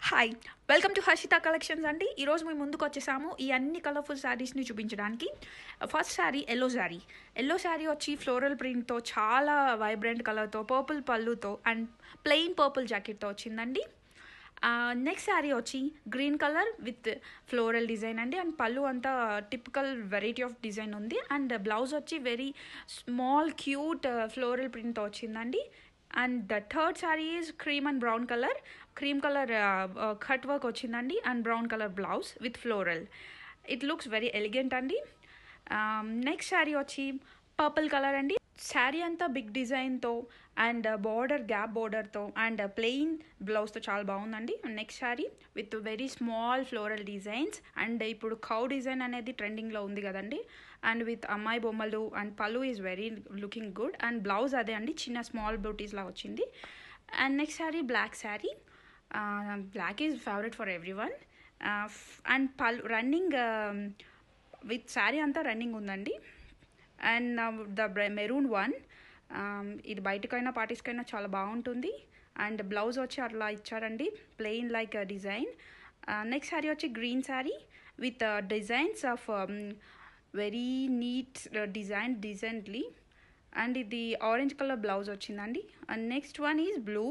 Hi welcome to Harshitha collections అండి. ఈరోజు మేము ముందుకు వచ్చేసాము ఈ అన్ని కలర్ఫుల్ శారీస్ని చూపించడానికి. ఫస్ట్ శారీ ఎల్లో శారీ వచ్చి ఫ్లోరల్ ప్రింట్తో చాలా వైబ్రెంట్ కలర్తో పర్పుల్ పళ్ళుతో అండ్ ప్లెయిన్ పర్పుల్ జాకెట్తో వచ్చిందండి. నెక్స్ట్ శారీ వచ్చి green colour with floral design అండి. అండ్ పళ్ళు అంతా టిపికల్ వెరైటీ ఆఫ్ డిజైన్ ఉంది. అండ్ బ్లౌజ్ వచ్చి వెరీ స్మాల్ క్యూట్ ఫ్లోరల్ ప్రింట్తో వచ్చిందండి. And the third sari is cream and brown colour cut work వచ్చిందండి. And brown colour blouse with floral. It looks very elegant అండి. Next sari వచ్చి purple colour అండి. శారీ అంతా big డిజైన్తో అండ్ గ్యాప్ బోర్డర్తో అండ్ ప్లెయిన్ బ్లౌజ్తో చాలా బాగుందండి. Next sari with very small floral designs. And ఇప్పుడు cow design అనేది ట్రెండింగ్లో ఉంది కదండి. అండ్ విత్ అమ్మాయి బొమ్మలు అండ్ పళ్ళు is very looking good. And blouse అదే అండి, చిన్న స్మాల్ బ్యూటీస్లా వచ్చింది. And next sari black is favourite for every one. And పళ్ళు రన్నింగ్ విత్ శారీ అంతా రన్నింగ్ ఉందండి. అండ్ ద మెరూన్ వన్, ఇది బయటకైనా పార్టీస్కైనా చాలా బాగుంటుంది. అండ్ బ్లౌజ్ వచ్చి అట్లా ఇచ్చారండి, plain like design. Next sari వచ్చి green sari with designs of very neat design decently. And ఇది ఆరెంజ్ కలర్ బ్లౌజ్ వచ్చిందండి. And next one is blue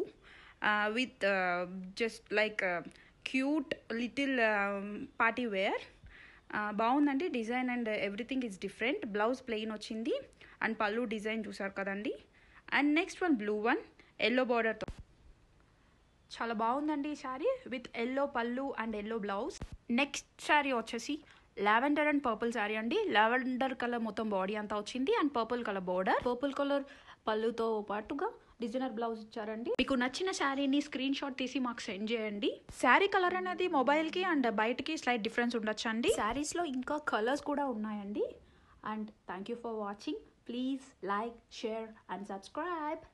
with just like cute little party wear. బాగుందండి design and everything is different. Blouse plain వచ్చింది and పళ్ళు design చూసారు కదండి. And next one blue one yellow బార్డర్తో చాలా బాగుందండి ఈ శారీ విత్ ఎల్లో పళ్ళు and yellow blouse. Next sari వచ్చేసి లావెండర్ అండ్ పర్పుల్ శారీ అండి. లావెండర్ కలర్ మొత్తం బాడీ అంతా వచ్చింది and purple colour border, purple colour పళ్ళుతో పాటుగా డిజైనర్ బ్లౌజ్ ఇచ్చారండి. మీకు నచ్చిన శారీని స్క్రీన్ షాట్ తీసి మాకు సెండ్ చేయండి. శారీ కలర్ అనేది మొబైల్కి అండ్ బయటకి స్లైట్ డిఫరెన్స్ ఉండొచ్చు అండి. శారీస్లో ఇంకా కలర్స్ కూడా ఉన్నాయండి. And thank you for watching. Please like, share and subscribe.